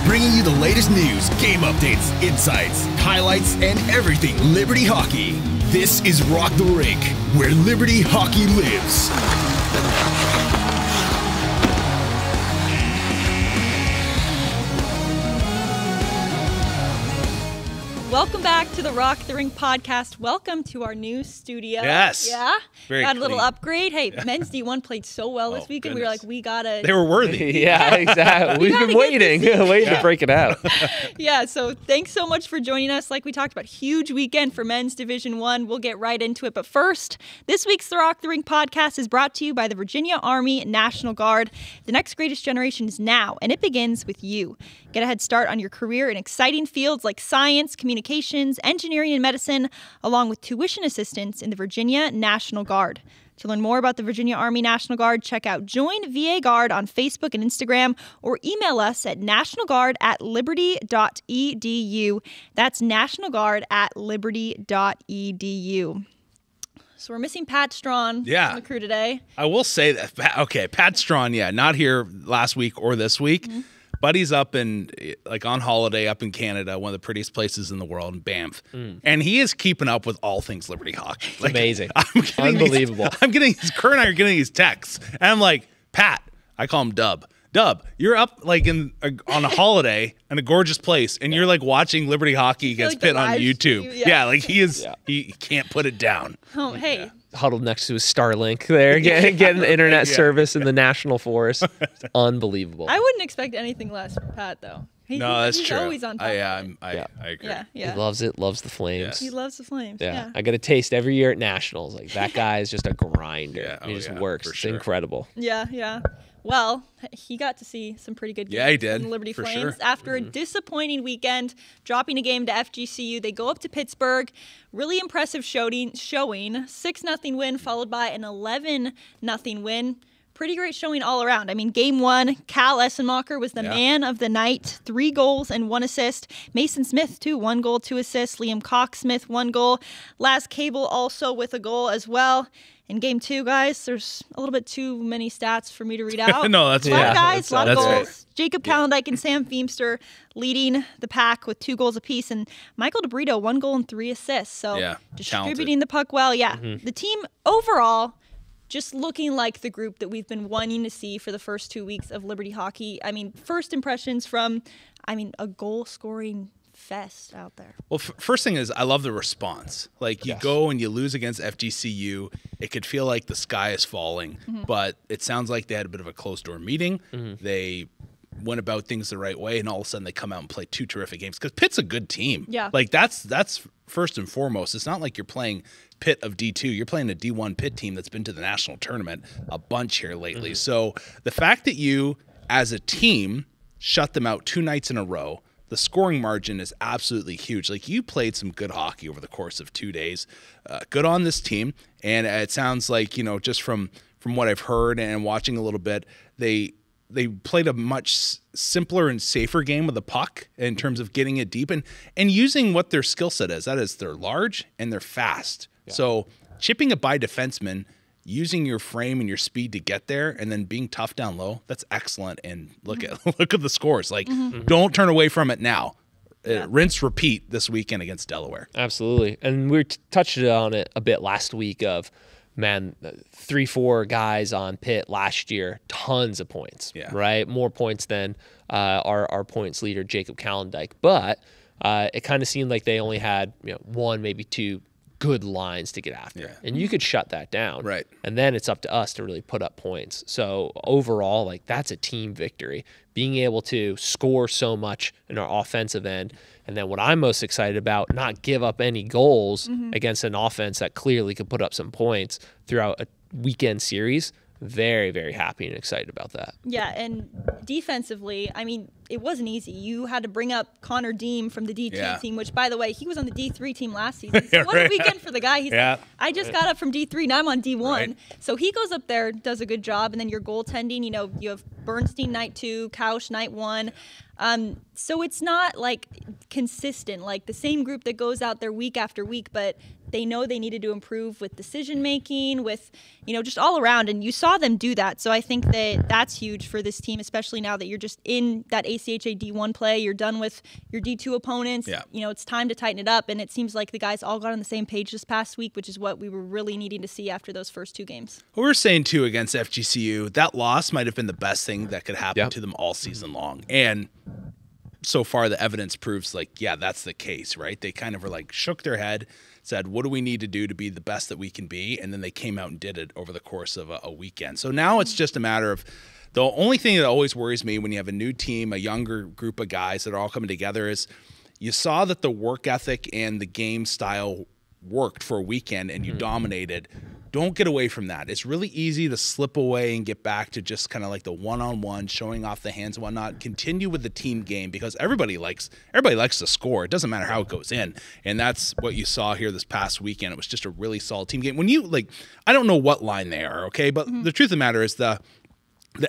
bringing you the latest news, game updates, insights, highlights, and everything Liberty Hockey. This is Rock the Rink, where Liberty Hockey lives. Welcome back to the Rock the Rink podcast. Welcome to our new studio. Yes. Yeah. Very got a little clean. upgrade. Hey, men's D1 played so well this week, and we were like, we gotta. They were worthy. Yeah, exactly. We've been waiting to break it out. Yeah, so thanks so much for joining us. Like we talked about, huge weekend for men's Division 1. We'll get right into it. But first, this week's The Rock the Rink podcast is brought to you by the Virginia Army National Guard. The next greatest generation is now, and it begins with you. Get a head start on your career in exciting fields like science, communications, engineering, and medicine, along with tuition assistance in the Virginia National Guard. To learn more about the Virginia Army National Guard, check out Join VA Guard on Facebook and Instagram, or email us at nationalguard@liberty.edu. That's nationalguard@liberty.edu. So we're missing Pat Strawn on the crew today. I will say that. Okay, Pat Strawn, not here last week or this week. Mm-hmm. Buddy's up in, on holiday up in Canada, one of the prettiest places in the world, in Banff. And he is keeping up with all things Liberty Hockey. It's amazing. Unbelievable. Kurt and I are getting these texts. And I'm like, Pat, I call him Dub. Dub, you're up on a holiday in a gorgeous place, and you're watching Liberty Hockey against Pitt on YouTube. He can't put it down. Oh, hey. Huddled next to his Starlink there, getting internet service in the National Forest. Unbelievable. I wouldn't expect anything less from Pat, though. That's he's true. Always on top. I agree. Yeah. He loves it, loves the Flames. Yes. He loves the Flames. Yeah. I get a taste every year at Nationals. That guy is just a grinder. He just works. It's incredible. Yeah. Well, he got to see some pretty good games. Yeah, he did. From the Liberty Flames. Sure. After a disappointing weekend, dropping a game to FGCU, they go up to Pittsburgh. Really impressive showing. 6-0 win, followed by an 11-0 win. Pretty great showing all around. I mean, game one, Cal Essenmacher was the man of the night. 3 goals and 1 assist. Mason Smith, too, 1 goal, 2 assists. Liam Cox-Smith, 1 goal. Laz Cable also with a goal as well. In game 2, guys, there's a little bit too many stats for me to read out. No, that's a lot of guys, a lot of goals. Right. Jacob Calendike and Sam Feemster leading the pack with 2 goals apiece, and Michael DeBrito 1 goal and 3 assists. So distributing the puck well. Yeah, the team overall just looking like the group that we've been wanting to see for the first 2 weeks of Liberty Hockey. I mean, first impressions from, a goal-scoring fest out there. Well, first thing is I love the response. You go and you lose against FGCU, it could feel like the sky is falling, but it sounds like they had a bit of a closed-door meeting. They went about things the right way, and all of a sudden they come out and play 2 terrific games because Pitt's a good team. Yeah. That's first and foremost. It's not like you're playing Pitt of D2. You're playing a D1 Pitt team that's been to the national tournament a bunch here lately. So the fact that you, as a team, shut them out 2 nights in a row, the scoring margin is absolutely huge. You played some good hockey over the course of 2 days. Good on this team. And it sounds like, just from what I've heard and watching a little bit, they played a much simpler and safer game with the puck in terms of getting it deep and using what their skill set is. That is, they're large and they're fast. Yeah. So chipping it by defensemen, using your frame and your speed to get there, and then being tough down low, that's excellent. And look at the scores. Don't turn away from it now. Rinse, repeat this weekend against Delaware. Absolutely. And we touched on it a bit last week of, 3-4 guys on Pitt last year, tons of points, right? More points than our points leader, Jacob Calendike. But it kind of seemed like they only had 1, maybe 2 good lines to get after. Yeah. And you could shut that down. Right. And then it's up to us to really put up points. So overall, that's a team victory. Being able to score so much in our offensive end. And then what I'm most excited about, not give up any goals against an offense that clearly could put up some points throughout a weekend series. Very, very happy and excited about that. Yeah, and defensively, it wasn't easy. You had to bring up Connor Deem from the D2 team, which, by the way, he was on the D3 team last season. So what a weekend for the guy. He's like, I just got up from D3, now I'm on D1. Right. So he goes up there, does a good job, and then your goaltending, you have Bernstein night 2, Couch night 1. So it's not like consistent, like the same group that goes out there week after week, but they know they needed to improve with decision making, with, just all around. And you saw them do that. So I think that that's huge for this team, especially now that you're just in that ACHA D1 play. You're done with your D2 opponents. Yeah. It's time to tighten it up. And it seems like the guys all got on the same page this past week, which is what we were really needing to see after those first 2 games. We were saying, too, against FGCU, that loss might have been the best thing that could happen to them all season long. And so far, the evidence proves, that's the case, right? They kind of were shook their head, said, what do we need to do to be the best that we can be? And then they came out and did it over the course of a weekend. So now it's just a matter of, the only thing that always worries me when you have a new team, a younger group of guys that are all coming together, is you saw that the work ethic and the game style worked for a weekend and you dominated. Don't get away from that. It's really easy to slip away and get back to just kind of like the one-on-one, showing off the hands and whatnot. Continue with the team game, because everybody likes to score. It doesn't matter how it goes in. And that's what you saw here this past weekend. It was just a really solid team game. When you, I don't know what line they are, okay? But the truth of the matter is the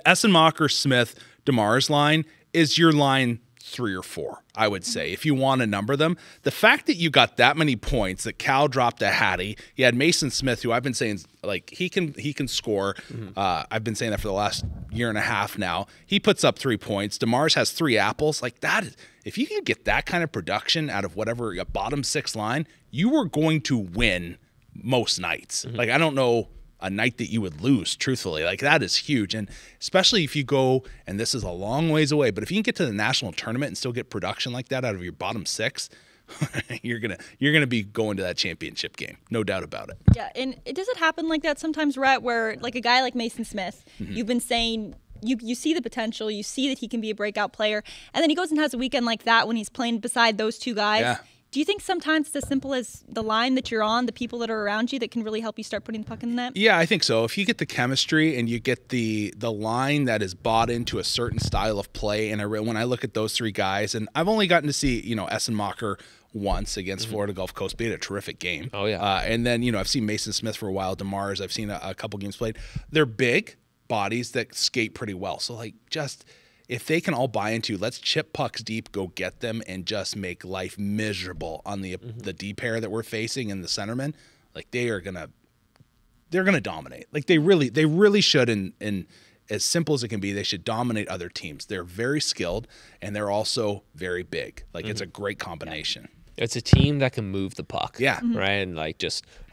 Essenmacher, Smith, DeMars line is your line 3 or 4, I would say, if you want to number them. The fact that you got that many points, that Cal dropped a Hattie, you had Mason Smith, who I've been saying he can score. I've been saying that for the last year and a half now. He puts up 3 points. DeMars has 3 apples. If you can get that kind of production out of whatever a bottom 6 line, you are going to win most nights. I don't know a night that you would lose, truthfully. That is huge. And especially if you go, and this is a long ways away, but if you can get to the national tournament and still get production like that out of your bottom 6, you're gonna be going to that championship game. No doubt about it. Yeah, and does it happen like that sometimes, Rhett, where a guy like Mason Smith, you've been saying you see the potential, you see that he can be a breakout player, and then he goes and has a weekend like that when he's playing beside those 2 guys. Yeah. Do you think sometimes it's as simple as the line that you're on, the people that are around you, that can really help you start putting the puck in the net? Yeah, I think so. If you get the chemistry and you get the line that is bought into a certain style of play, and when I look at those 3 guys, and I've only gotten to see Essenmacher once against Florida Gulf Coast, but he had a terrific game. Oh yeah. And then I've seen Mason Smith for a while, DeMars. I've seen a couple games played. They're big bodies that skate pretty well. So if they can all buy into, let's chip pucks deep, go get them, and just make life miserable on the D pair that we're facing and the centermen, they're gonna dominate. They really should. And as simple as it can be, they should dominate other teams. They're very skilled and they're also very big. It's a great combination. It's a team that can move the puck. Yeah. Right. And all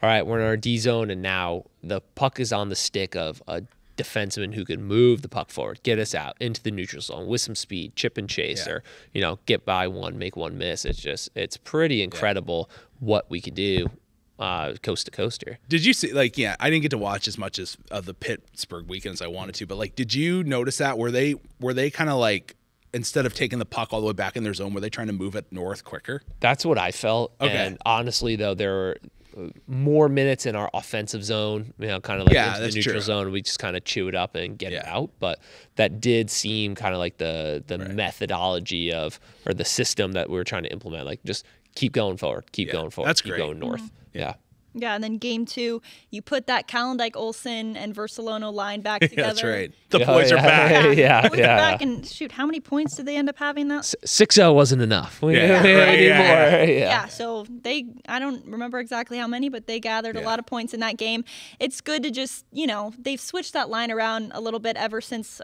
right, we're in our D zone, and now the puck is on the stick of a defenseman who can move the puck forward, get us out into the neutral zone with some speed, chip and chase, or get by one, make one miss. It's pretty incredible what we can do coast to coast here. Did you see, I didn't get to watch as much as of the Pittsburgh weekend as I wanted to, but did you notice that? Were they kind of instead of taking the puck all the way back in their zone, were they trying to move it north quicker? That's what I felt. Okay. And honestly, though, there were more minutes in our offensive zone, kind of into the neutral zone. We just kind of chew it up and get it out. But that did seem kind of like the methodology or the system that we were trying to implement. Just keep going forward, keep going forward, That's keep great. going north. Yeah. Yeah, and then game 2, you put that Calendike, Olsen, and Versalono line back together. That's right. The boys are back. The boys are back, and shoot, how many points did they end up having that? 6-0 wasn't enough. We need more. Yeah, so I don't remember exactly how many, but they gathered a lot of points in that game. It's good to just, they've switched that line around a little bit ever since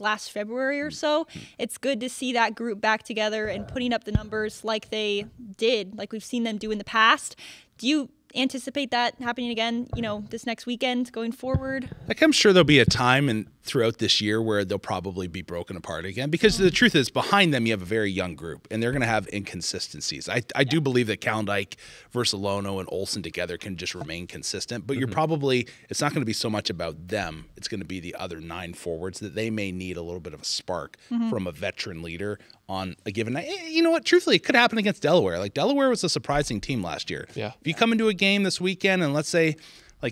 last February or so. It's good to see that group back together and putting up the numbers like they did, like we've seen them do in the past. Do you anticipate that happening again, this next weekend going forward? I'm sure there'll be a time throughout this year where they'll probably be broken apart again, because the truth is, behind them you have a very young group and they're going to have inconsistencies. I do believe that Calendike, Versalono, and Olsen together can just remain consistent, but it's not going to be so much about them. It's going to be the other 9 forwards that they may need a little bit of a spark from a veteran leader on a given night. You know what? Truthfully, it could happen against Delaware. Delaware was a surprising team last year. Yeah. If you come into a game this weekend and let's say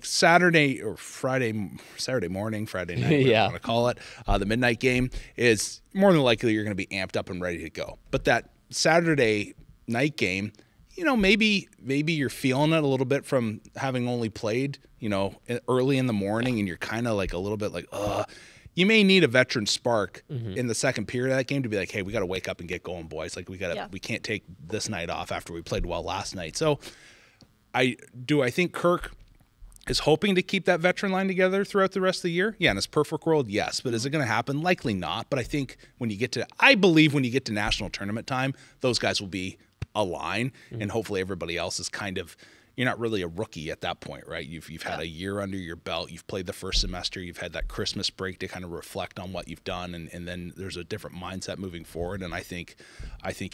Saturday or Friday morning, Friday night, whatever you want to call it, the midnight game, is more than likely you're going to be amped up and ready to go. But that Saturday night game, maybe you're feeling it a little bit from having only played, early in the morning, and you're kind of a little bit you may need a veteran spark in the second period of that game to be like, hey, we got to wake up and get going, boys. Like we can't take this night off after we played well last night. So I think Kirk is hoping to keep that veteran line together throughout the rest of the year. Yeah, in his perfect world, yes. But is it going to happen? Likely not. But I think when you get to national tournament time, those guys will be aligned, and hopefully everybody else is kind of, you're not really a rookie at that point, right? You've had a year under your belt. You've played the first semester. You've had that Christmas break to kind of reflect on what you've done, and then there's a different mindset moving forward. And I think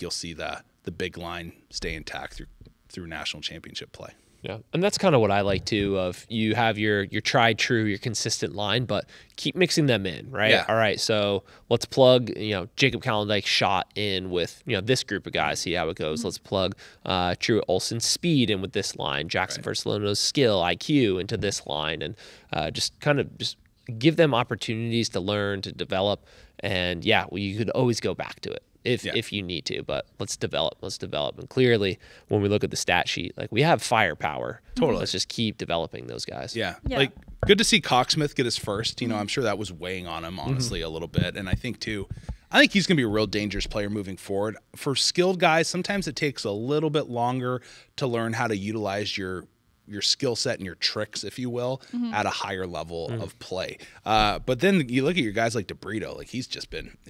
you'll see the big line stay intact through national championship play. Yeah, and that's kind of what I like too. Of you have your tried true, your consistent line, but keep mixing them in, right? Yeah. All right, so let's plug Jacob Calendike's shot in with this group of guys, see how it goes. Let's plug Truett Olson's speed in with this line, Jackson Versalino's skill, IQ into this line, and just give them opportunities to learn, to develop, and you could always go back to it if you need to, but let's develop. And clearly, when we look at the stat sheet, like we have firepower. Totally. Let's just keep developing those guys. Yeah. Like good to see Cocksmith get his first. I'm sure that was weighing on him, honestly, a little bit. And I think he's going to be a real dangerous player moving forward. For skilled guys, sometimes it takes a little bit longer to learn how to utilize your skill set and your tricks, if you will, at a higher level of play. But then you look at your guys like DeBrito, like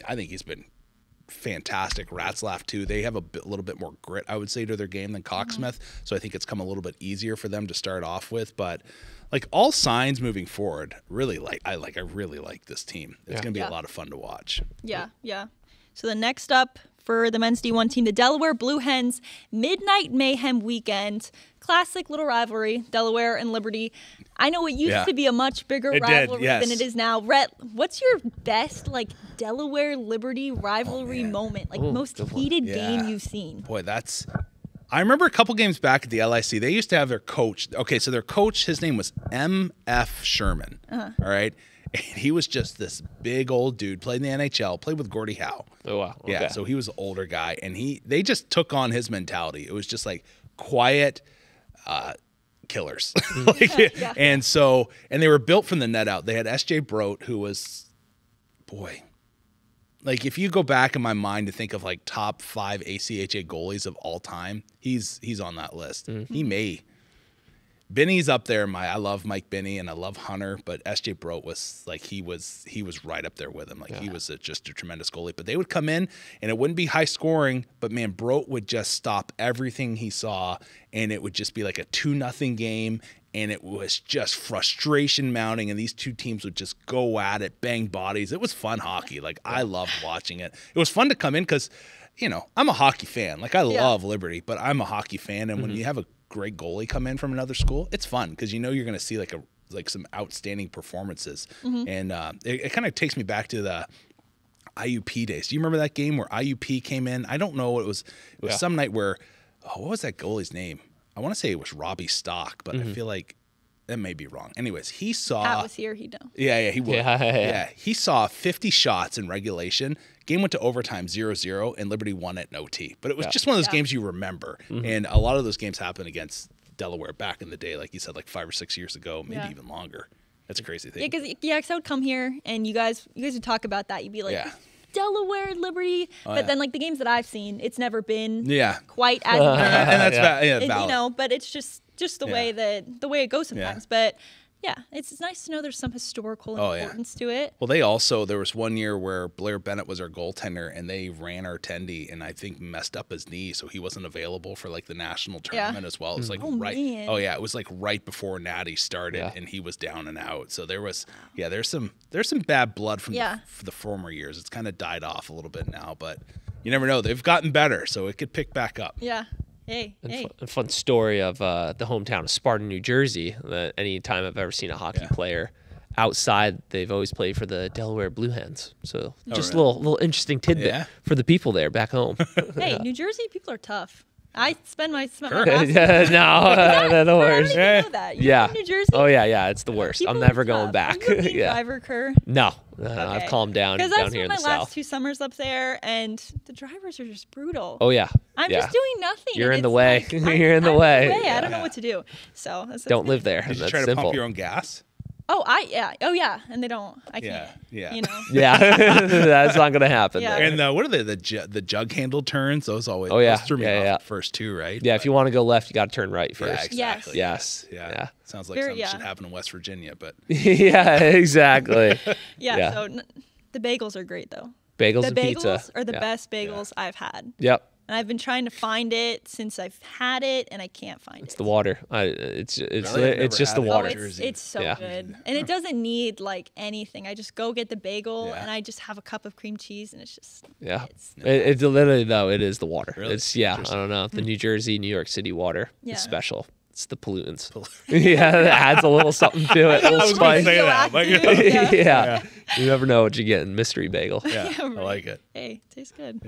I think he's been fantastic. Ratzlaff too. They have a little bit more grit, I would say, to their game than Cocksmith. So I think it's come a little bit easier for them to start off with. But like all signs moving forward, I really like this team. It's going to be a lot of fun to watch. Yeah. So the next up for the men's D1 team, the Delaware Blue Hens Midnight Mayhem weekend. Classic little rivalry, Delaware and Liberty. I know it used to be a much bigger rivalry than it is now. Rhett, what's your best Delaware Liberty rivalry moment? Most heated game you've seen? Boy, I remember a couple games back at the LIC, they used to have their coach. Okay, so their coach, his name was M.F. Sherman. All right. And he was just this big old dude, played in the NHL, played with Gordie Howe. Oh, wow. Okay. Yeah, so he was an older guy, and they just took on his mentality. It was just like quiet killers. And they were built from the net out. They had S.J. Broat, who was, if you go back in my mind to think of top 5 ACHA goalies of all time, he's on that list. He may. Benny's up there. I love Mike Benny and I love Hunter, but S.J. Broat was he was right up there with him. He was just a tremendous goalie. But they would come in and it wouldn't be high scoring, but man, Broat would just stop everything he saw, and it would just be like a 2-0 game, and it was just frustration mounting, and these two teams would just go at it, bang bodies. It was fun hockey. I loved watching it. It was fun to come in because, I'm a hockey fan. I love Liberty, but I'm a hockey fan, and when you have a great goalie come in from another school, it's fun because you're going to see some outstanding performances. And it kind of takes me back to the IUP days. Do you remember that game where IUP came in? I don't know what it was. It was some night where, what was that goalie's name? I want to say it was Robbie Stock, but I feel like that may be wrong. Anyways, he saw. Pat was here. He know. Yeah, he would. Yeah, he saw 50 shots in regulation. Game went to overtime 0-0, and Liberty won it in OT. But it was just one of those games you remember. And a lot of those games happened against Delaware back in the day, like you said, 5 or 6 years ago, maybe even longer. That's a crazy thing. Yeah, because I would come here, and you guys would talk about that. You'd be like, Delaware, Liberty. But then, the games that I've seen, it's never been quite as bad. And that's valid. But it's just the way it goes sometimes. But yeah, it's nice to know there's some historical importance to it. Well, there was one year where Blair Bennett was our goaltender, and they ran our attendee, and I think messed up his knee, so he wasn't available for the national tournament as well. It was it was right before Natty started, and he was down and out. So there was there's some bad blood from the former years. It's kind of died off a little bit now, but you never know. They've gotten better, so it could pick back up. Yeah. A fun story of the hometown of Sparta, New Jersey. That any time I've ever seen a hockey player outside, they've always played for the Delaware Blue Hens. So just a little interesting tidbit for the people there back home. Hey, New Jersey people are tough. I spend my last no, the worst. I know that. You're in New Jersey? Oh yeah, it's the worst. I'm never going back. Driver Kerr? No, I've calmed down down here in the south. Because I spent my last 2 summers up there, and the drivers are just brutal. Oh yeah. I'm just doing nothing. You're in the way. You're in the way. I don't know what to do. So don't live there. Did you try to pump your own gas? Oh yeah, and they don't. I can't. Yeah. You know. Yeah, that's not gonna happen. Yeah. There. And what are they? The jug handle turns. Those always. Oh, yeah. Those threw me Yeah, off yeah. at first too, right? Yeah, if you want to go left, you got to turn right Yeah, first. exactly. Yes. Yeah. Sounds like Very- something yeah. should happen in West Virginia, but Yeah, exactly. Yeah. So the bagels are great though. Bagels The and bagels pizza are the best bagels I've had. Yep. And I've been trying to find it since I've had it, and I can't find It's it. the water. It's Really? I've it's never just the had it. water. It's so Yeah. good, and it doesn't need like anything. I just go get the bagel, Yeah. and I just have a cup of cream cheese, and it's just Yeah. It's, It's literally though. It is the water. Really? It's I don't know. The New Jersey, New York City water. Yeah. It's special. It's the pollutants. Yeah, it adds a little something to it. A little I was gonna spice. say that. Radioactive, Yeah. You never know what you get in mystery bagel. Yeah, I right. like it. Hey, tastes good.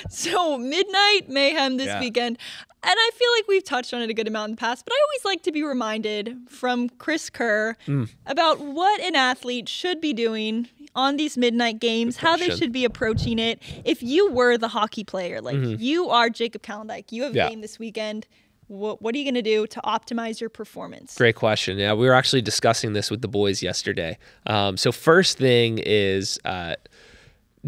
So midnight mayhem this Yeah. weekend. And I feel like we've touched on it a good amount in the past, but I always like to be reminded from Chris Kerr about what an athlete should be doing on these midnight games, how they should be approaching it. If you were the hockey player, like you are Jacob Kalendijk, you have a game this weekend. What are you going to do to optimize your performance? Great question. Yeah, we were actually discussing this with the boys yesterday. So first thing is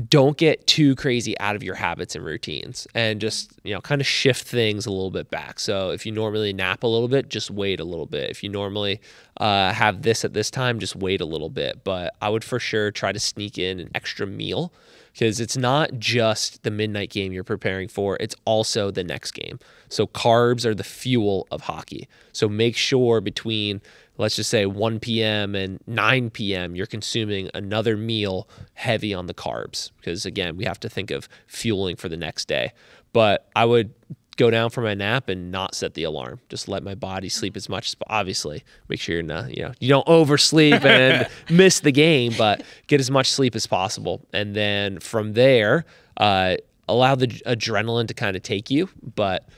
don't get too crazy out of your habits and routines, and just kind of shift things a little bit back. So if you normally nap a little bit, just wait a little bit. If you normally have this at this time, just wait a little bit. But I would for sure try to sneak in an extra meal, because it's not just the midnight game you're preparing for, it's also the next game. So carbs are the fuel of hockey. So make sure between, let's just say 1 p.m. and 9 p.m., you're consuming another meal heavy on the carbs, because again, we have to think of fueling for the next day. But I would go down for my nap and not set the alarm. Just let my body sleep as much as, obviously make sure you're not, you don't oversleep and miss the game, but get as much sleep as possible. And then from there, allow the adrenaline to kind of take you, but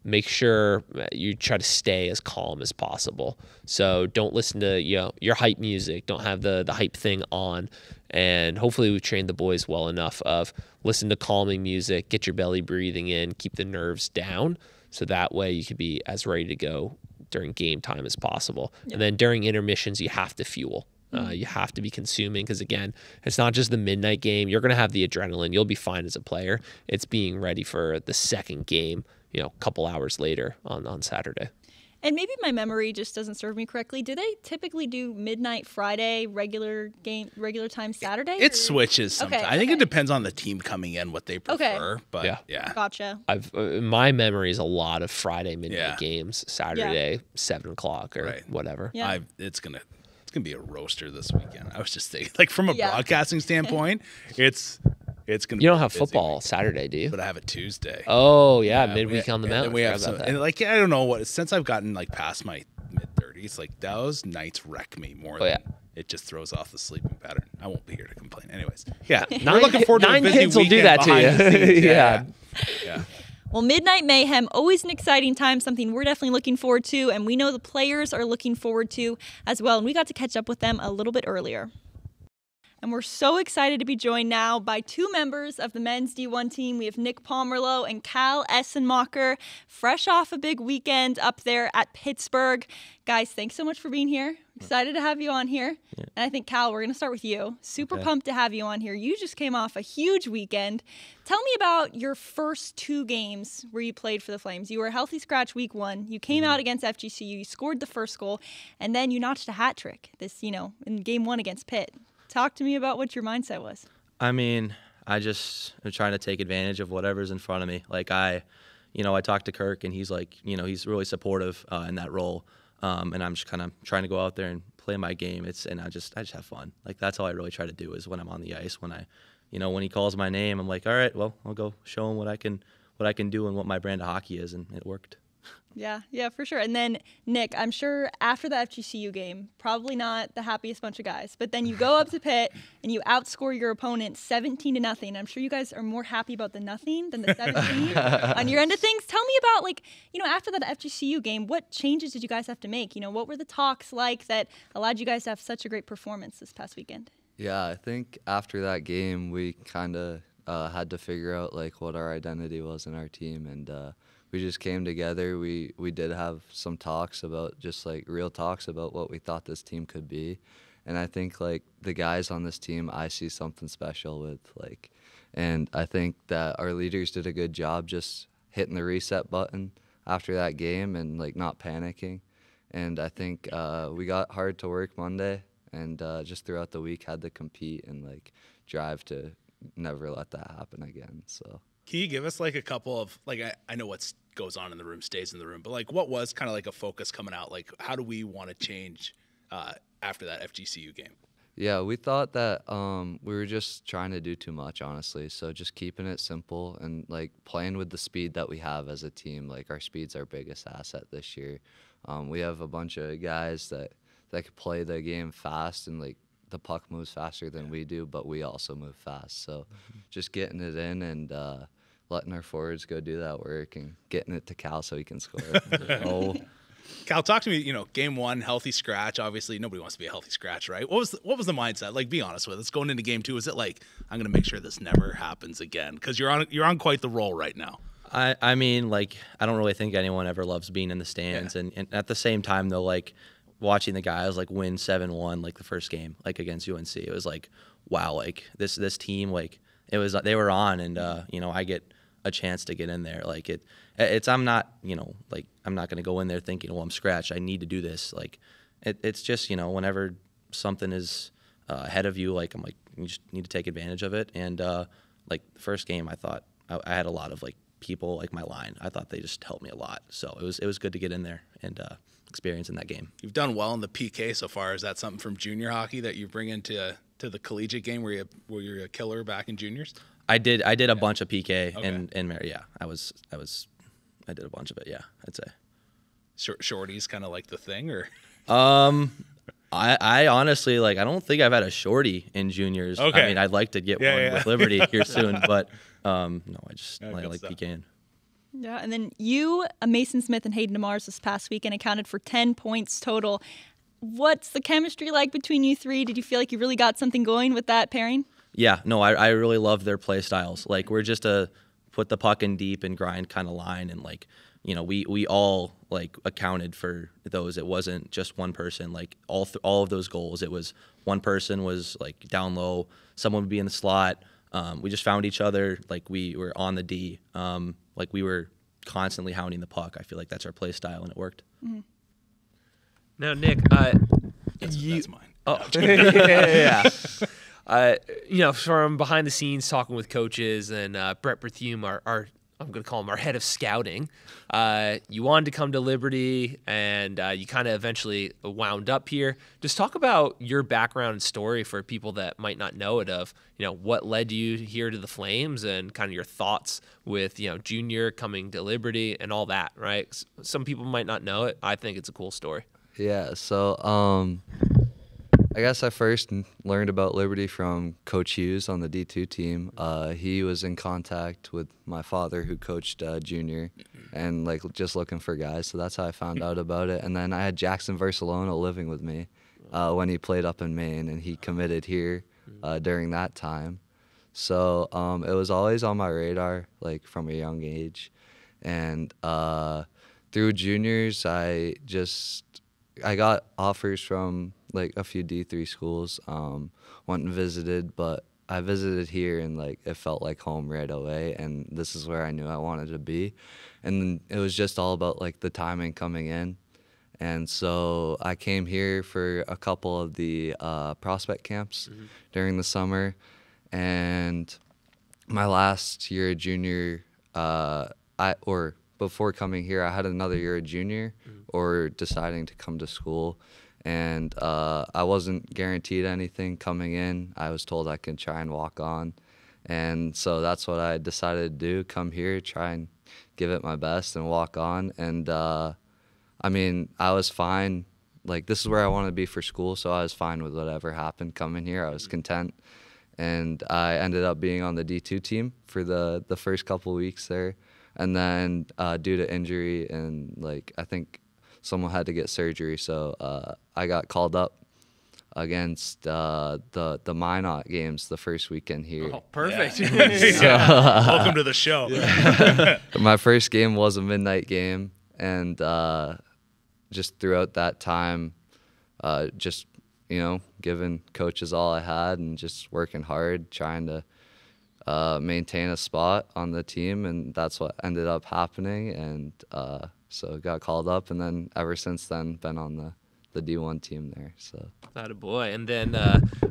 make sure you try to stay as calm as possible. So don't listen to your hype music. Don't have the hype thing on. And hopefully we've trained the boys well enough of listen to calming music, get your belly breathing in, keep the nerves down, so that way you could be as ready to go during game time as possible. And then during intermissions, you have to fuel. You have to be consuming, because again, it's not just the midnight game. You're going to have the adrenaline. You'll be fine as a player. It's being ready for the second game, a couple hours later on Saturday. And maybe my memory just doesn't serve me correctly. Do they typically do midnight Friday, regular time Saturday? It switches sometimes. Okay, I think okay. it depends on the team coming in, what they prefer. But yeah. Gotcha. My memory is a lot of Friday midnight games, Saturday 7 o'clock or whatever. Yeah. It's gonna be a roaster this weekend. I was just thinking, like from a broadcasting standpoint, it's gonna. You don't be have busy football week. Saturday, do you? But I have a Tuesday. Oh yeah, midweek on the and then mountain. we have Forgot some, about and that. like I don't know what, since I've gotten like past my mid-30s, like those nights wreck me more than it just throws off the sleeping pattern. I won't be here to complain. Anyways, we're looking forward to a Nine busy kids will do weekend that to behind the you. scenes. Yeah. Well, Midnight Mayhem, always an exciting time, something we're definitely looking forward to, and we know the players are looking forward to as well, and we got to catch up with them a little bit earlier. And we're so excited to be joined now by two members of the men's D1 team. We have Nick Pomerleau and Cal Essenmacher, fresh off a big weekend up there at Pittsburgh. Guys, thanks so much for being here. Excited to have you on here. Yeah. And I think, Cal, we're going to start with you. Super pumped to have you on here. You just came off a huge weekend. Tell me about your first two games where you played for the Flames. You were a healthy scratch week one. You came out against FGCU. You scored the first goal, and then you notched a hat trick in game one against Pitt. Talk to me about what your mindset was. I mean, I just am trying to take advantage of whatever's in front of me. Like I talked to Kirk, and he's like, he's really supportive in that role. And I'm just kind of trying to go out there and play my game. And I just have fun. Like that's all I really try to do is when I'm on the ice. When when he calls my name, I'm like, all right, well, I'll go show him what I can do and what my brand of hockey is, and it worked. Yeah, for sure. And then, Nick, I'm sure after the FGCU game, probably not the happiest bunch of guys, but then you go up to Pitt and you outscore your opponent 17-0. I'm sure you guys are more happy about the nothing than the 17 on your end of things. Tell me about, after that FGCU game, what changes did you guys have to make? What were the talks like that allowed you guys to have such a great performance this past weekend? Yeah, I think after that game, we kind of had to figure out, what our identity was in our team, and just came together. We did have some talks about just like real talks about what we thought this team could be. And I think like the guys on this team, I see something special with like, and I think that our leaders did a good job just hitting the reset button after that game and like not panicking. And I think we got hard to work Monday and just throughout the week had to compete and like drive to never let that happen again. So can you give us like a couple of like I know what goes on in the room stays in the room, but like what was kind of like a focus coming out? Like how do we want to change after that FGCU game? Yeah, we thought that we were just trying to do too much, honestly. So just keeping it simple and like playing with the speed that we have as a team. Like our speed's our biggest asset this year. We have a bunch of guys that could play the game fast and like the puck moves faster than we do, but we also move fast. So just getting it in and letting our forwards go do that work and getting it to Cal so he can score. Oh. Cal, talk to me, game one, healthy scratch. Obviously, nobody wants to be a healthy scratch, right? What was the mindset? Like, be honest with us. Going into game two, is it like, I'm going to make sure this never happens again? Because you're on quite the roll right now. I mean, like, I don't really think anyone ever loves being in the stands. Yeah. And at the same time, though, like, watching the guys, like, win 7-1, like, the first game, like, against UNC, it was like, wow, like, this team, like, they were on, and, I get a chance to get in there. Like, I'm not, like, I'm not going to go in there thinking, well, I'm scratched, I need to do this. Like, it's just, whenever something is ahead of you, like, I'm like, you just need to take advantage of it. And, like, the first game, I thought I had a lot of, like, people, like, my line. I thought they just helped me a lot. So it was good to get in there and experience in that game. You've done well in the PK so far. Is that something from junior hockey that you bring into the collegiate game where you're a killer back in juniors? I did a bunch of PK in Mary. Yeah, I did a bunch of it. Yeah, I'd say. Shorty's kind of like the thing, or? I honestly, like, I don't think I've had a shorty in juniors. Okay. I mean, I'd like to get one with Liberty here soon, but no, I like PKing. Yeah, and then you, Mason Smith, and Hayden DeMars this past weekend accounted for 10 points total. What's the chemistry like between you three? Did you feel like you really got something going with that pairing? Yeah, no, I really love their play styles. Like, we're just a put the puck in deep and grind kind of line, and like, we all like accounted for those. It wasn't just one person. Like all of those goals, it was one person was like down low, someone would be in the slot. We just found each other. Like, we were on the D. Like, we were constantly hounding the puck. I feel like that's our play style, and it worked. Mm-hmm. Now, Nick, that's mine. Oh, yeah. From behind the scenes, talking with coaches and Brett Berthume, our I'm going to call him our head of scouting. You wanted to come to Liberty, and you kind of eventually wound up here. Just talk about your background and story for people that might not know it. Of what led you here to the Flames, and kind of your thoughts with junior coming to Liberty and all that. Right? Some people might not know it. I think it's a cool story. Yeah. So I guess I first learned about Liberty from Coach Hughes on the D2 team. He was in contact with my father, who coached junior, and like just looking for guys. So that's how I found out about it. And then I had Jackson Versalona living with me when he played up in Maine, and he committed here during that time. So it was always on my radar, like from a young age. And through juniors, I got offers from like a few D3 schools, went and visited, but I visited here and like it felt like home right away, and this is where I knew I wanted to be. And it was just all about like the timing coming in. And so I came here for a couple of the prospect camps during the summer, and my last year of junior, before coming here, I had another year of junior or deciding to come to school. And I wasn't guaranteed anything coming in. I was told I could try and walk on. And so that's what I decided to do, come here, try and give it my best and walk on. And, I mean, I was fine. Like, this is where I wanted to be for school, so I was fine with whatever happened coming here. I was content. And I ended up being on the D2 team for the first couple weeks there. And then due to injury and, like, I think someone had to get surgery, so I got called up against the Minot games the first weekend here. Oh, perfect. Welcome to the show. My first game was a midnight game, and just throughout that time, just giving coaches all I had and just working hard, trying to maintain a spot on the team, and that's what ended up happening. And so got called up, and then ever since then been on the D1 team there. So Atta boy. And then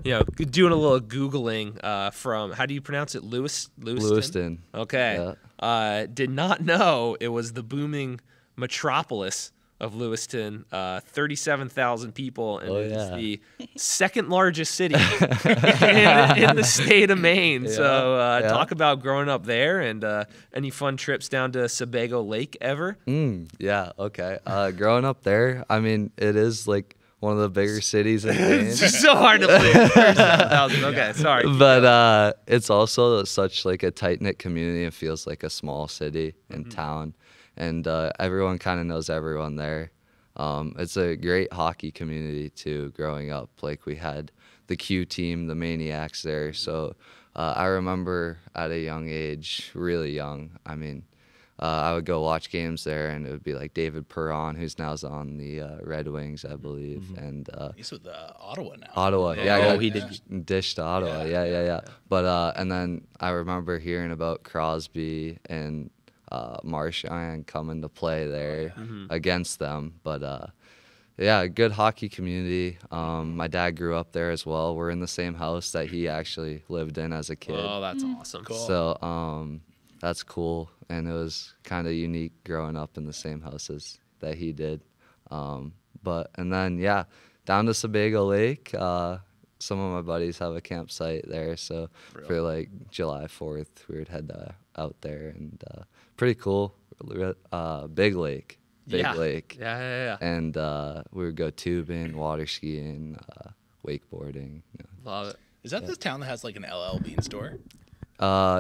doing a little Googling from, how do you pronounce it? Lewiston? Okay. Yeah. Did not know it was the booming metropolis of Lewiston, 37,000 people, and it's the second largest city in the state of Maine. Yeah. So talk about growing up there, and any fun trips down to Sebago Lake ever? Yeah, okay. Growing up there, I mean, it is like one of the bigger cities in Maine. It's so hard to believe. 37,000. Okay, sorry. But it's also such like a tight-knit community. It feels like a small city and town. And everyone kind of knows everyone there. It's a great hockey community too. Growing up, like we had the Q team, the Maniacs there. So I remember at a young age, really young. I mean, I would go watch games there, and it would be like David Perron, who's now on the Red Wings, I believe, and he's with Ottawa now. Ottawa, he did dish to Ottawa, yeah. But and then I remember hearing about Crosby and Marchand coming to play there against them. But yeah, good hockey community. My dad grew up there as well. We're in the same house that he actually lived in as a kid. Oh, that's awesome. Cool. So that's cool, and it was kind of unique growing up in the same houses that he did. And then down to Sebago Lake. Some of my buddies have a campsite there, so for like July 4th, we would head out there, and pretty cool. Big lake. Yeah. And we would go tubing, water skiing, wakeboarding. Love it. Is that the town that has like an LL Bean store?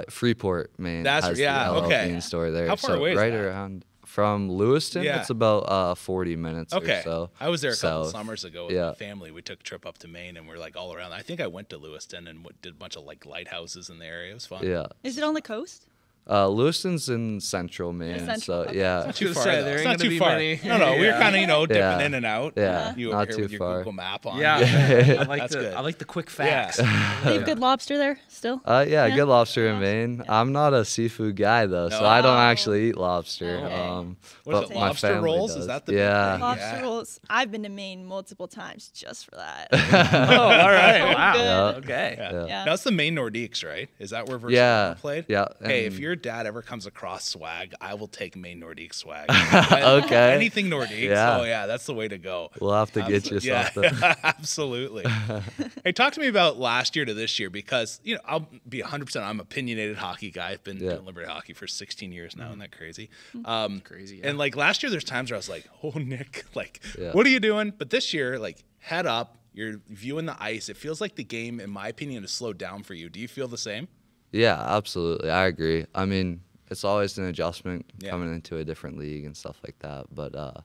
Freeport, Maine. That's has the LL Bean store there. How far away is right that? around from Lewiston, it's about 40 minutes or so. I was there a couple south. summers ago with my family. We took a trip up to Maine, and we're like all around. I think I went to Lewiston and did a bunch of like lighthouses in the area. It was fun. Yeah. Is it on the coast? Lewiston's in central Maine, Central, so okay. yeah. It's not too far. There though. ain't It's not gonna too be far. many. No, we were kind of dipping in and out. Yeah, You not over here too with your far. Google map on. Yeah. That's good. I like the quick facts. They have good lobster there still? Yeah, good lobster in Maine. I'm not a seafood guy though, so I don't actually eat lobster. Okay. What is But it, my lobster family rolls? does. Is that the big Yeah. thing? Lobster rolls. I've been to Maine multiple times just for that. Oh, all right. Wow. Good. Okay. Yeah. That's the Maine Nordiques, right? Is that where Versailles Yeah. played? Yeah. Hey, if and- your dad ever comes across swag, I will take Maine Nordique swag. Okay. Anything Nordiques. Yeah. Oh yeah, that's the way to go. We'll have to get you something. Absolutely. Hey, talk to me about last year to this year, because I'll be 100%. I'm an opinion hockey guy. I've been doing Liberty hockey for 16 years now. Isn't that crazy? Crazy. Yeah. And like last year, there's times where I was like, "Oh, Nick, like, what are you doing?" But this year, like, head up. You're viewing the ice. It feels like the game, in my opinion, has slowed down for you. Do you feel the same? Yeah, absolutely. I agree. I mean, it's always an adjustment coming into a different league and stuff like that. But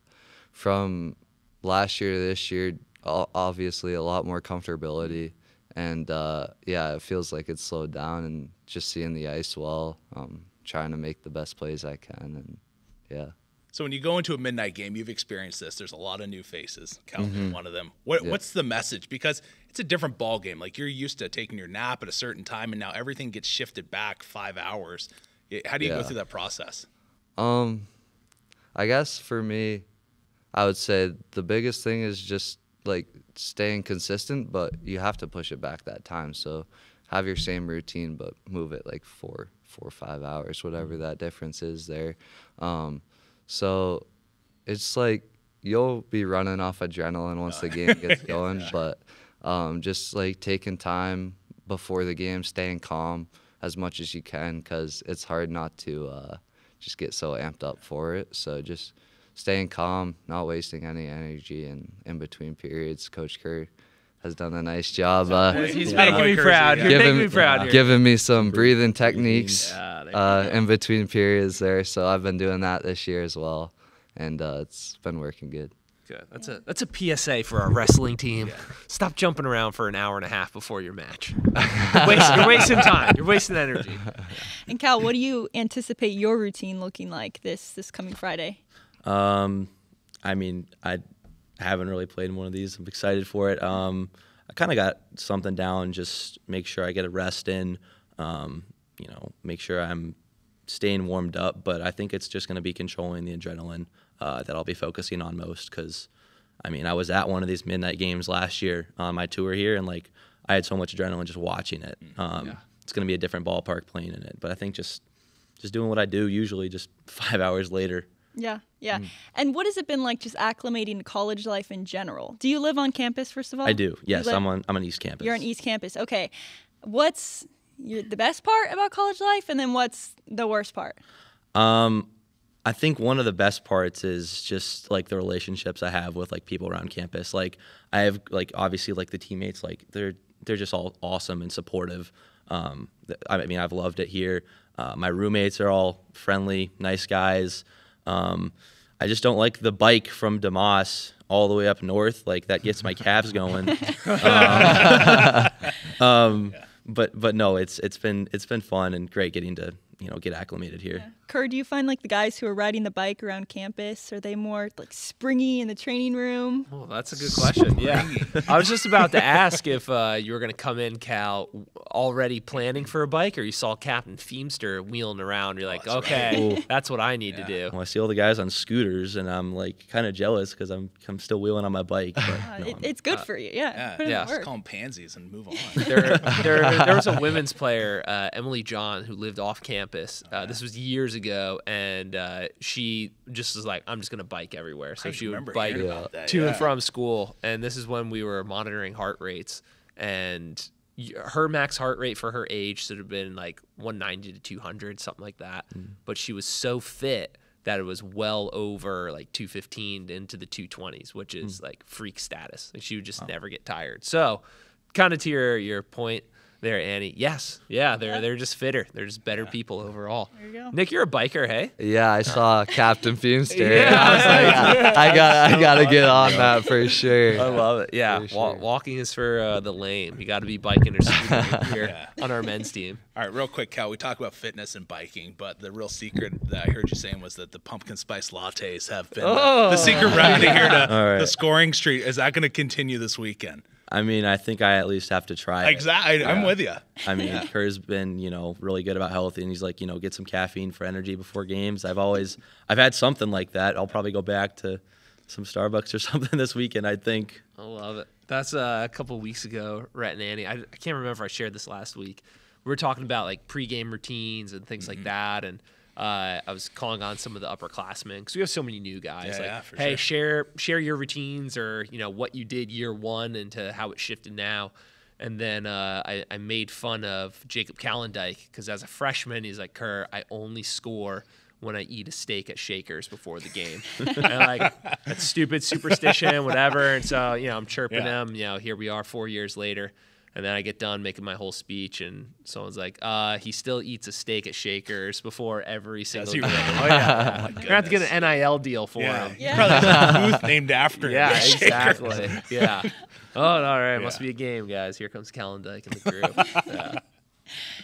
from last year to this year, obviously a lot more comfortability. And, it feels like it's slowed down, and just seeing the ice well, trying to make the best plays I can. And, So when you go into a midnight game, you've experienced this. There's a lot of new faces. Calvin, one of them. What's the message? Because it's a different ball game. Like, you're used to taking your nap at a certain time, and now everything gets shifted back 5 hours. How do you go through that process? I guess for me, I would say the biggest thing is just like staying consistent, but you have to push it back that time. So have your same routine, but move it like 4 or 5 hours, whatever that difference is there. So it's like you'll be running off adrenaline once the game gets going, but just like taking time before the game, staying calm as much as you can, because it's hard not to just get so amped up for it. So just staying calm, not wasting any energy, and in between periods, Coach Kerr has done a nice job He's making me proud. You're making me proud here. giving me some breathing techniques Yeah, in between periods there. So I've been doing that this year as well, and it's been working good. Good. That's a PSA for our wrestling team. Stop jumping around for an hour and a half before your match. You're wasting time. You're wasting energy. And Cal, what do you anticipate your routine looking like this coming Friday? I mean, I haven't really played in one of these. I'm excited for it. I kind of got something down. Just make sure I get a rest in. Make sure I'm staying warmed up. But I think it's just going to be controlling the adrenaline that I'll be focusing on most, because, I mean, I was at one of these midnight games last year on my tour here, and, like, I had so much adrenaline just watching it. It's going to be a different ballpark playing in it. But I think just doing what I do usually just 5 hours later. Yeah. And what has it been like just acclimating to college life in general? Do you live on campus, first of all? I do, yes. I'm on East Campus. You're on East Campus. Okay. What's the best part about college life, and then what's the worst part? I think one of the best parts is just, like, the relationships I have with, like, people around campus. Like, I have, like, obviously, like, the teammates, like, they're just all awesome and supportive. I mean, I've loved it here. My roommates are all friendly, nice guys. I just don't like the bike from DeMoss all the way up north. Like, that gets my calves going. But no, it's been fun and great getting to, get acclimated here. Yeah. Kerr, do you find, like, the guys who are riding the bike around campus, are they more, like, springy in the training room? Oh, that's a good question. Yeah. I was just about to ask if you were going to come in, Cal, already planning for a bike, or you saw Captain Feemster wheeling around. You're like, okay, that's what I need to do. Well, I see all the guys on scooters, and I'm, like, kind of jealous because I'm still wheeling on my bike. But it's good for you. Yeah. Just call them pansies and move on. There was a women's player, Emily John, who lived off campus. This was years ago, and she just was like, I'm just going to bike everywhere. So she would bike to and from school, and this is when we were monitoring heart rates, and her max heart rate for her age should have been like 190 to 200, something like that. But she was so fit that it was well over like 215 into the 220s, which is like freak status. Like, she would just never get tired. So kind of to your point there, Annie. Yes. Yeah, they're just fitter. They're just better people overall. There you go. Nick, you're a biker, hey? Yeah, I saw Captain Feemster. I was like, I gotta get on that for sure. I love it. Yeah, walking is for the lame. You got to be biking or scooting here on our men's team. All right, real quick, Cal, we talk about fitness and biking, but the real secret that I heard you saying was that the pumpkin spice lattes have been the secret remedy here to the scoring streak. Is that going to continue this weekend? I mean, I think I at least have to try it. Exactly. I'm with you. I mean, Kerr's been, really good about health, and he's like, get some caffeine for energy before games. I've had something like that. I'll probably go back to some Starbucks or something this weekend, I think. I love it. That's a couple of weeks ago, Rhett and Annie. I can't remember if I shared this last week. We were talking about, like, pregame routines and things like that, and I was calling on some of the upperclassmen because we have so many new guys. Hey, share your routines, or what you did year one into how it shifted now. And then I made fun of Jacob Calendike because as a freshman, he's like, Kerr, I only score when I eat a steak at Shakers before the game. And like, that's stupid superstition, whatever. And so I'm chirping him. Here we are 4 years later. And then I get done making my whole speech, and someone's like, he still eats a steak at Shakers before every single game. Oh, yeah. You're going to have to get an NIL deal for him. Yeah. Probably a booth named after him. Yeah, exactly. Yeah. Oh, all right. Must be a game, guys. Here comes Calendike in the group.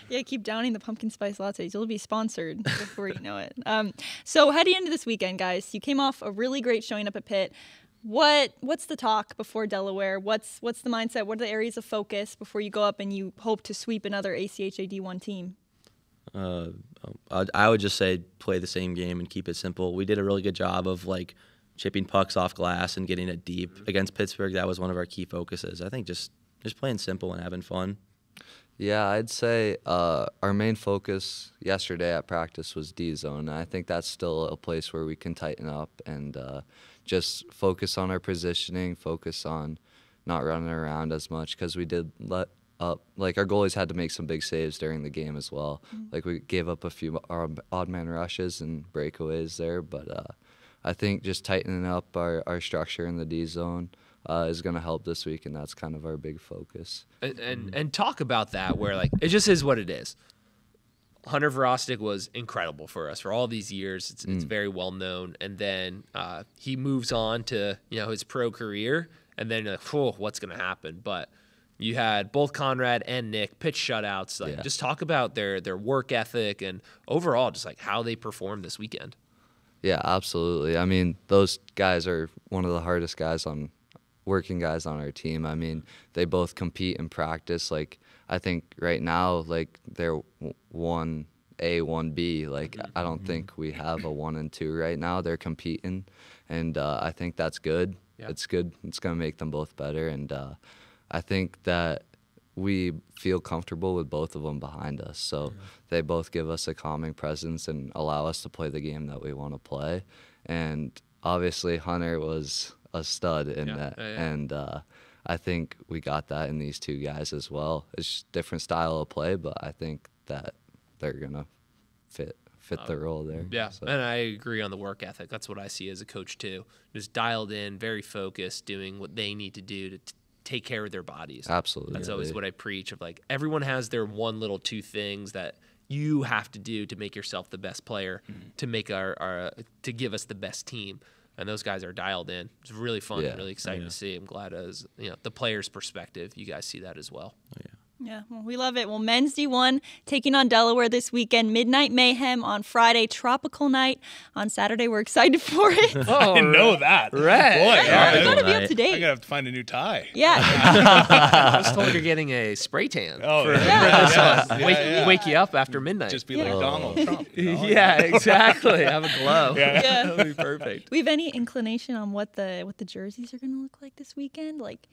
Yeah, keep downing the pumpkin spice lattes. You'll be sponsored before you know it. So heading into this weekend, guys, you came off a really great showing up at Pitt. What's the talk before Delaware? What's the mindset? What are the areas of focus before you go up and you hope to sweep another ACHA D1 team? I would just say play the same game and keep it simple. We did a really good job of like chipping pucks off glass and getting it deep against Pittsburgh. That was one of our key focuses. I think just playing simple and having fun. Yeah, I'd say our main focus yesterday at practice was D-zone. I think that's still a place where we can tighten up and just focus on our positioning, focus on not running around as much because we did let up. Like, our goalies had to make some big saves during the game as well. Like, we gave up a few odd man rushes and breakaways there, but I think just tightening up our structure in the D-zone is going to help this week, and that's kind of our big focus. And talk about that, where like it just is what it is. Hunter Verostic was incredible for us for all these years. It's very well known. And then he moves on to, you know, his pro career, and then you're like, oh, what's going to happen? But you had both Conrad and Nick pitch shutouts. Like, just talk about their work ethic and overall just like how they performed this weekend. Yeah, absolutely. I mean, those guys are one of the hardest working guys on our team. I mean, they both compete in practice. Like, I think right now, like, they're 1A, 1B. Like, I don't think we have a 1 and 2 right now. They're competing, and I think that's good. Yeah. It's good. It's going to make them both better, and I think that we feel comfortable with both of them behind us. So they both give us a calming presence and allow us to play the game that we want to play. And obviously Hunter was a stud in that. And I think we got that in these two guys as well. It's just different style of play, but I think that they're going to fit the role there. Yeah, so. And I agree on the work ethic. That's what I see as a coach too. Just dialed in, very focused, doing what they need to do to take care of their bodies. Absolutely. That's always what I preach of, like, everyone has their one little 2 things that you have to do to make yourself the best player, to make our to give us the best team. And those guys are dialed in. It's really fun and really exciting to see. I'm glad as, you know, the player's perspective, you guys see that as well. Yeah, well, we love it. Well, men's D1 taking on Delaware this weekend. Midnight Mayhem on Friday. Tropical night on Saturday. We're excited for it. I didn't know that. Right. Boy, You got to be up to date. I'm going to have to find a new tie. Yeah. I was told you're getting a spray tan for this one. Wake you up after midnight. Just be like Donald Trump. You know? Yeah, exactly. Have a glow. Yeah. That'll be perfect. We have any inclination on what the jerseys are going to look like this weekend? Like,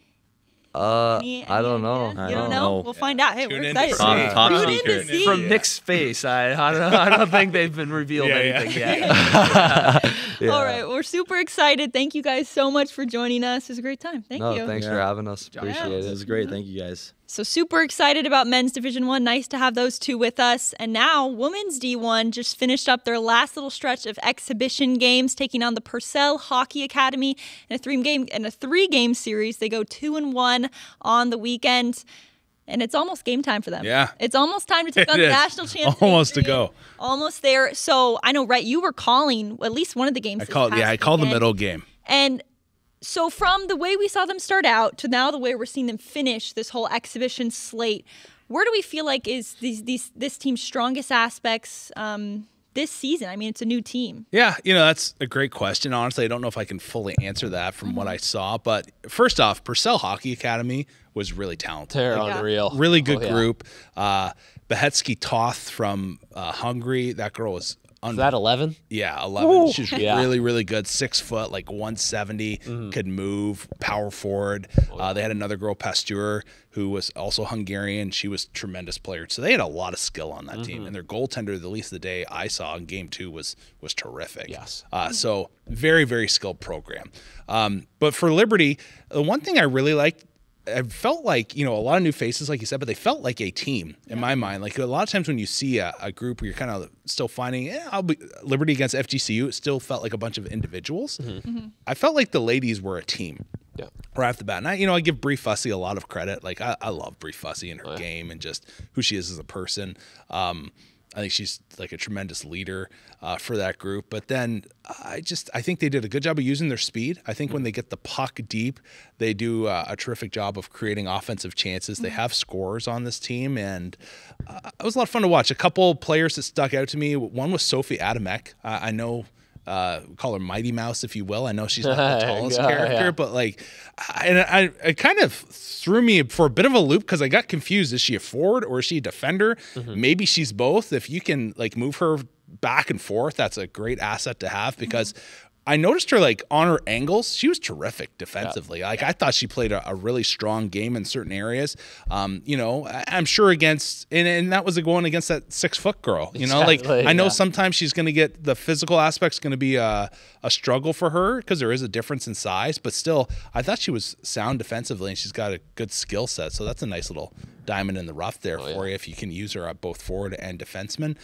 I don't know. You don't know? We'll find out. Hey, we're excited. Top Tune in secret. to see. From Nick's face, I don't think they've been revealed anything yet. All right, we're super excited. Thank you guys so much for joining us. It was a great time. Thank you. Thanks for having us. Appreciate it. It was great. Thank you guys. So super excited about men's Division I. Nice to have those two with us. And now women's D1 just finished up their last little stretch of exhibition games, taking on the Purcell Hockey Academy in a three-game series. They go 2-1 on the weekend. And it's almost game time for them. Yeah. It's almost time to take on the national championship. Almost to go. Almost there. So I know, Rhett, you were calling at least one of the games. I called the middle game. And so from the way we saw them start out to now the way we're seeing them finish this whole exhibition slate, where do we feel like is this team's strongest aspects this season? I mean, it's a new team. Yeah, that's a great question. Honestly, I don't know if I can fully answer that from what I saw. But first off, Purcell Hockey Academy was really talented. They're unreal. Really good group. Behetsky Toth from Hungary, that girl was Is that 11? Yeah, 11. She's really, really good. 6 foot, like 170, could move, power forward. They had another girl, Pasteur, who was also Hungarian. She was a tremendous player. So they had a lot of skill on that team. And their goaltender, at least the day I saw in game 2, was terrific. Yes. So very, very skilled program. But for Liberty, the one thing I really liked, I felt like, a lot of new faces, like you said, but they felt like a team in my mind. Like a lot of times when you see a group where you're kind of still finding, Liberty against FGCU, it still felt like a bunch of individuals. I felt like the ladies were a team. Yeah. Right off the bat. And I give Bree Fussy a lot of credit. Like I love Bree Fussy and her game and just who she is as a person. I think she's like a tremendous leader for that group. But then I think they did a good job of using their speed. I think when they get the puck deep, they do a terrific job of creating offensive chances. They have scorers on this team, and it was a lot of fun to watch. A couple players that stuck out to me. One was Sophie Adamek. I know. Call her Mighty Mouse, if you will. I know she's not the tallest character, but it kind of threw me for a bit of a loop because I got confused. Is she a forward or is she a defender? Maybe she's both. If you can move her back and forth, that's a great asset to have because I noticed her on her angles. She was terrific defensively. I thought she played a really strong game in certain areas. I'm sure against and that was going against that 6-foot girl. I know sometimes she's going to get the physical aspect's going to be a struggle for her because there is a difference in size. But still, I thought she was sound defensively and she's got a good skill set. So that's a nice little diamond in the rough there for you if you can use her at both forward and defenseman.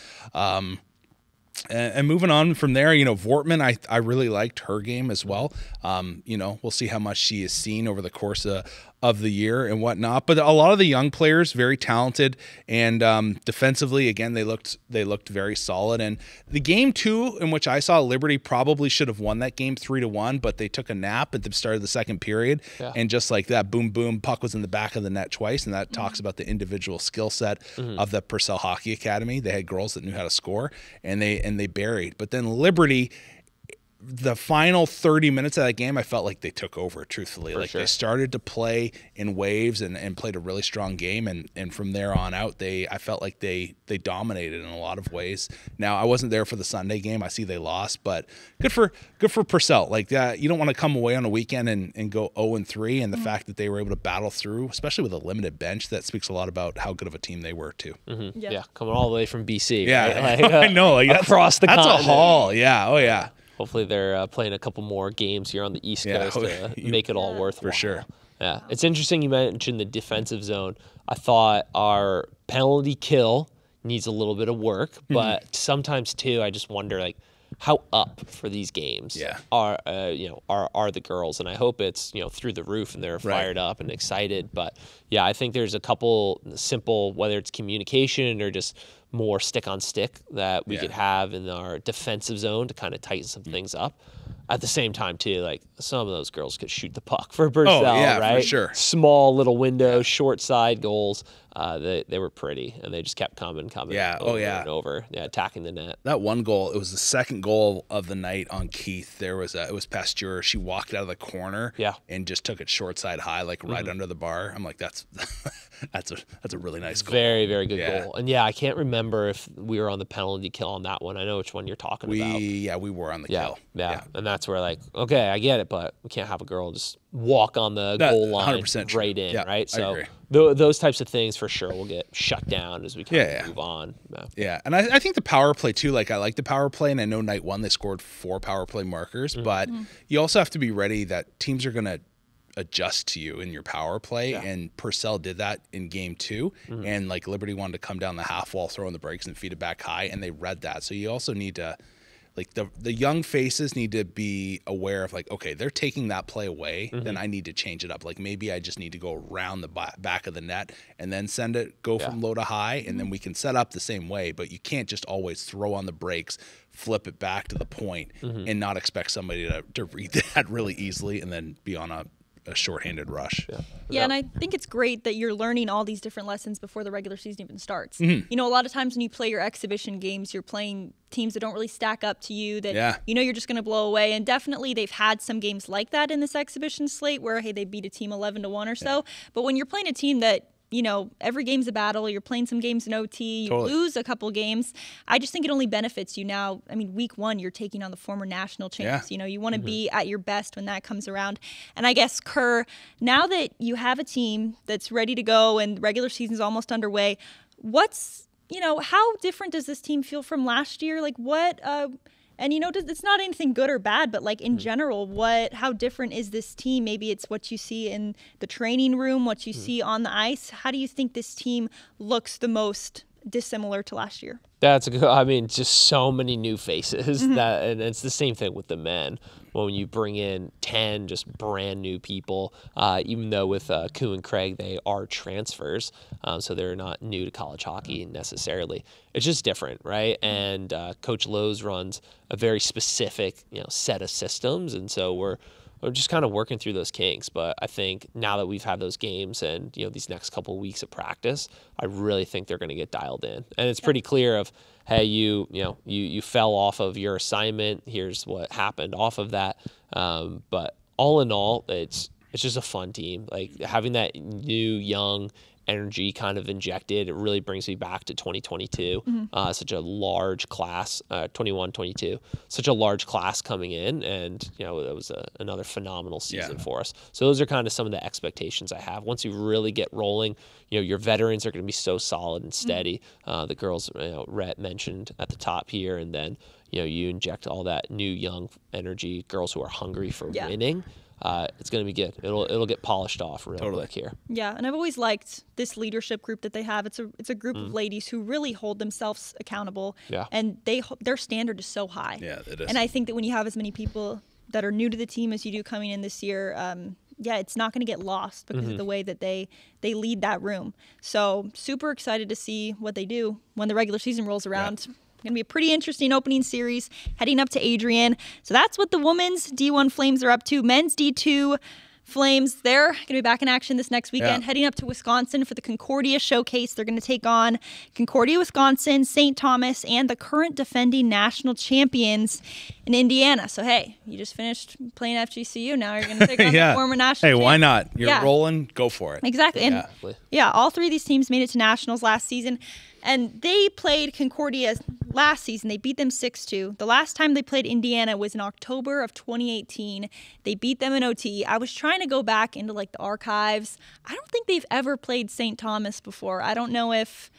And moving on from there, Vortman, I really liked her game as well. We'll see how much she is seen over the course of the year and whatnot. But a lot of the young players, very talented, and defensively, again, they looked very solid. And the game 2, in which I saw Liberty probably should have won that game 3-1, but they took a nap at the start of the second period, and just like that, boom, boom, puck was in the back of the net twice, and that talks about the individual skill set of the Purcell Hockey Academy. They had girls that knew how to score, and they buried. But then Liberty, the final 30 minutes of that game, I felt like they took over, truthfully. They started to play in waves and played a really strong game, and from there on out, I felt like they dominated in a lot of ways. Now, I wasn't there for the Sunday game. I see they lost, but good for Purcell. Like that, you don't want to come away on a weekend and go 0-3, and the fact that they were able to battle through, especially with a limited bench, that speaks a lot about how good of a team they were too. Yeah, coming all the way from BC. Yeah, right? Like, I know. Like across the continent. That's a haul. Yeah. Oh yeah. Hopefully they're playing a couple more games here on the East Coast to make it all worthwhile. For sure. Yeah, it's interesting you mentioned the defensive zone. I thought our penalty kill needs a little bit of work, but sometimes too, I just wonder like how up for these games are the girls, and I hope it's through the roof and they're fired up and excited. But yeah, I think there's a couple simple, whether it's communication or just more stick on stick that we could have in our defensive zone to kind of tighten some things up. At the same time, too, like some of those girls could shoot the puck for Purcell, right? For sure. Small little windows, short side goals. They were pretty, and they just kept coming. Yeah. Over and over. Yeah, attacking the net. That one goal, it was the second goal of the night on Keith. It was Pasteur. She walked out of the corner, and just took it short side high, like right under the bar. I'm like, that's a really nice goal. Very, very good goal. And I can't remember if we were on the penalty kill on that one. I know which one you're talking about. Yeah, we were on the kill. Yeah, and that's where like, okay, I get it, but we can't have a girl just walk on the goal line right in, right? So those types of things for sure will get shut down as we kind of move on. Yeah, and I think the power play too, like I like the power play, and I know night 1 they scored 4 power play markers, but you also have to be ready that teams are going to adjust to you in your power play, and Purcell did that in game 2, and like Liberty wanted to come down the half wall, throw in the brakes and feed it back high, and they read that. So you also need to, like the young faces need to be aware of like, okay, they're taking that play away, then I need to change it up. Like maybe I just need to go around the back of the net and then go from low to high, and then we can set up the same way, but you can't just always throw on the brakes, flip it back to the point, and not expect somebody to read that really easily and then be on a shorthanded rush. Yeah, and I think it's great that you're learning all these different lessons before the regular season even starts. A lot of times when you play your exhibition games, you're playing teams that don't really stack up to you, that you're just going to blow away. And definitely they've had some games like that in this exhibition slate where, hey, they beat a team 11-1 or so. But when you're playing a team that every game's a battle. You're playing some games in OT. You lose a couple games. I just think it only benefits you now. I mean, week 1, you're taking on the former national champs. You want to be at your best when that comes around. And I guess, Kerr, now that you have a team that's ready to go and the regular season's almost underway, how different does this team feel from last year? Like what, and it's not anything good or bad, but like in general, how different is this team? Maybe it's what you see in the training room, what you see on the ice. How do you think this team looks the most dissimilar to last year? That's good. I mean, just so many new faces and it's the same thing with the men. When you bring in 10 just brand new people, even though with Koo and Craig, they are transfers, so they're not new to college hockey necessarily. It's just different, right? And Coach Lowe's runs a very specific, set of systems, and so we're just kind of working through those kinks. But I think now that we've had those games and these next couple of weeks of practice, I really think they're going to get dialed in, and it's pretty clear of, hey, you fell off of your assignment. Here's what happened off of that. But all in all, it's just a fun team. Like having that new young energy kind of injected, it really brings me back to 2022. Such a large class, 21-22, such a large class coming in, and that was another phenomenal season for us. So those are kind of some of the expectations I have. Once you really get rolling, your veterans are going to be so solid and steady. The girls, Rhett mentioned at the top here, and then you inject all that new young energy, girls who are hungry for winning. It's going to be good. It'll get polished off real quick here. Yeah, and I've always liked this leadership group that they have. It's a group of ladies who really hold themselves accountable. Yeah. And their standard is so high. Yeah, it is. And I think that when you have as many people that are new to the team as you do coming in this year, it's not going to get lost because of the way that they lead that room. So super excited to see what they do when the regular season rolls around. Going to be a pretty interesting opening series heading up to Adrian. So that's what the women's D1 Flames are up to. Men's D2 Flames, they're going to be back in action this next weekend, heading up to Wisconsin for the Concordia Showcase. They're going to take on Concordia, Wisconsin, St. Thomas, and the current defending national champions in Indiana. So, hey, you just finished playing FGCU. Now you're going to take on the former national champions. Why not? You're rolling, go for it. Exactly. And all three of these teams made it to nationals last season. And they played Concordia last season. They beat them 6-2. The last time they played Indiana was in October of 2018. They beat them in OT. I was trying to go back into the archives. I don't think they've ever played St. Thomas before. I don't know if...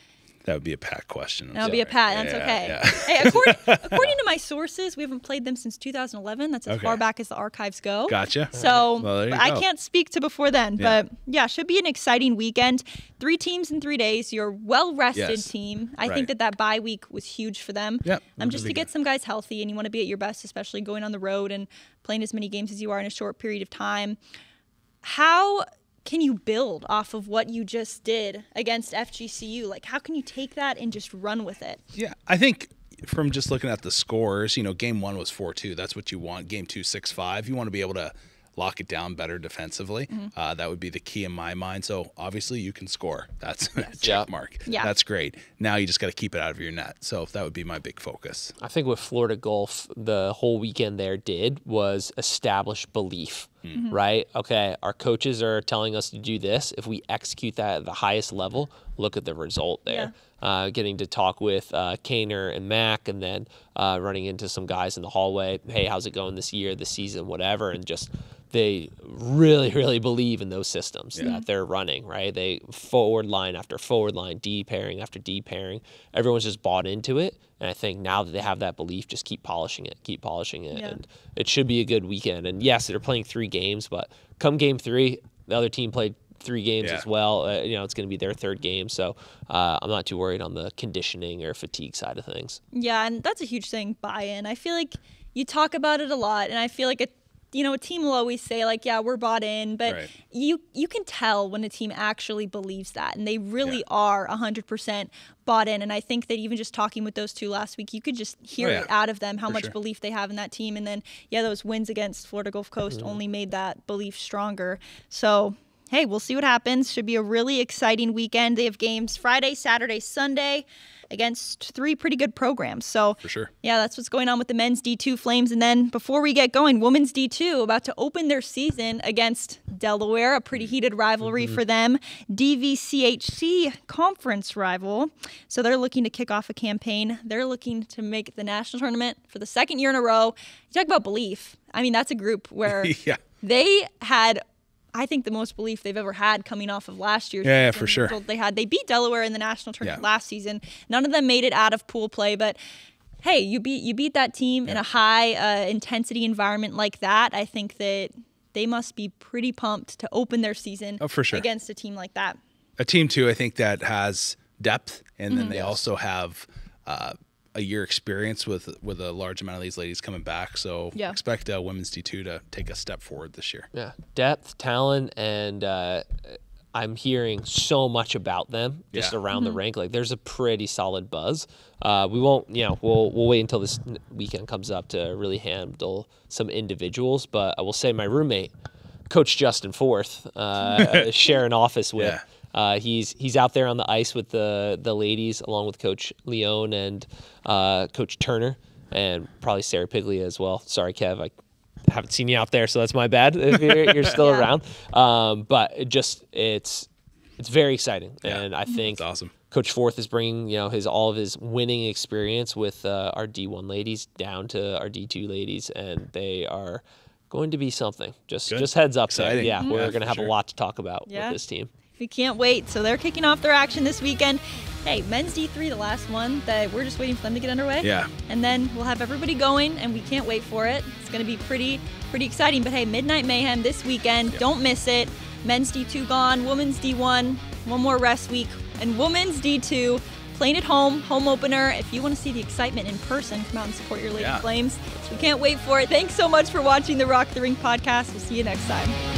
That would be a Pat question. That'll be a Pat. That's okay. Yeah. Hey, according to my sources, we haven't played them since 2011. That's as far back as the archives go. Gotcha. So I can't speak to before then. But should be an exciting weekend. 3 teams in 3 days. Your well-rested team. I think that bye week was huge for them. Yep. Just to get some guys healthy, and you want to be at your best, especially going on the road and playing as many games as you are in a short period of time. How can you build off of what you just did against FGCU? How can you take that and just run with it? Yeah, I think from just looking at the scores, game 1 was 4-2. That's what you want. Game 2, 6-5. You want to be able to lock it down better defensively. That would be the key in my mind. So obviously you can score. That's a check mark. Yeah. That's great. Now you just got to keep it out of your net. So that would be my big focus. I think what Florida Gulf the whole weekend there did was establish belief, right? Okay, our coaches are telling us to do this. If we execute that at the highest level, look at the result there. Getting to talk with Kaner and Mac, and then running into some guys in the hallway. Hey, how's it going this year, this season, whatever, and just they really, really believe in those systems that they're running, right? They forward line after forward line, D pairing after D pairing. Everyone's just bought into it. And I think now that they have that belief, just keep polishing it. And it should be a good weekend. And yes, they're playing 3 games, but come game 3, the other team played 3 games as well. It's going to be their 3rd game. So I'm not too worried on the conditioning or fatigue side of things. Yeah, and that's a huge thing, buy-in. I feel like you talk about it a lot, and I feel like a team will always say, we're bought in, but you can tell when a team actually believes that, and they really are 100% bought in. And I think that even just talking with those 2 last week, you could just hear it out of them, how much belief they have in that team. And then, those wins against Florida Gulf Coast only made that belief stronger. So, hey, we'll see what happens. Should be a really exciting weekend. They have games Friday, Saturday, Sunday against 3 pretty good programs. So, for sure. Yeah, that's what's going on with the men's D2 Flames. And then before we get going, women's D2 about to open their season against Delaware, a pretty heated rivalry for them. DVCHC conference rival. So they're looking to kick off a campaign. They're looking to make the national tournament for the 2nd year in a row. You talk about belief. I mean, that's a group where they had, I think, the most belief they've ever had coming off of last year's season. For sure. They beat Delaware in the national tournament last season. None of them made it out of pool play, but hey, you beat that team in a high intensity environment like that. I think that they must be pretty pumped to open their season against a team like that. A team too, I think, that has depth, and then they also have a year experience with a large amount of these ladies coming back. So expect women's D2 to take a step forward this year. Yeah, depth, talent, and I'm hearing so much about them just around the rink. There's a pretty solid buzz. We won't, we'll wait until this weekend comes up to really handle some individuals. But I will say my roommate, Coach Justin Forth, share an office with. He's out there on the ice with the ladies, along with Coach Leone and Coach Turner, and probably Sarah Piglia as well. Sorry, Kev, I haven't seen you out there, so that's my bad if you're still around. But it's very exciting, and I think awesome. Coach Forth is bringing all of his winning experience with our D1 ladies down to our D2 ladies, and they are going to be something. Just heads up there. Yeah, we're going to have a lot to talk about with this team. We can't wait. So they're kicking off their action this weekend. Hey, men's D3, the last one that we're just waiting for them to get underway. Yeah. And then we'll have everybody going, and we can't wait for it. It's going to be pretty exciting. But hey, Midnight Mayhem this weekend. Yep. Don't miss it. Men's D2 gone, women's D1, one more rest week, and women's D2 playing at home opener. If you want to see the excitement in person, come out and support your Lady Flames. We can't wait for it. Thanks so much for watching the Rock the Rink podcast. We'll see you next time.